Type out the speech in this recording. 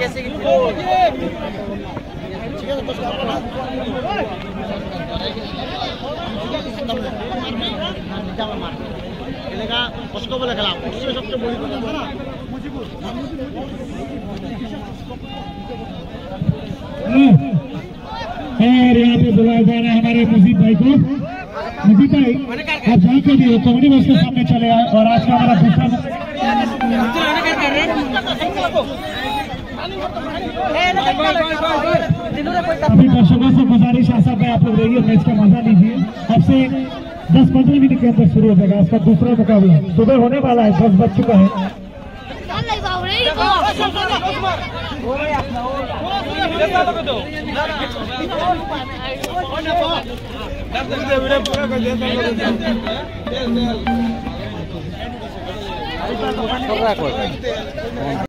कैसे उसको बोले खेला उससे सबसे बड़ी और यहाँ पे बुलाया जा रहा है हमारे मुजीब भाई को। मुजीब भाई आप जहाँ पे भी हो कॉमेडी बॉक्स के सामने चले आए और आज का हमारा दूसरा अभी दर्शकों से गुजारिश आशा है आप लोग रहिए, मैच का मजा लीजिए। अब से 10-15 मिनट के अंदर शुरू हो जाएगा इसका दूसरा मुकाबला। सुबह होने वाला है, 10 बज चुका है।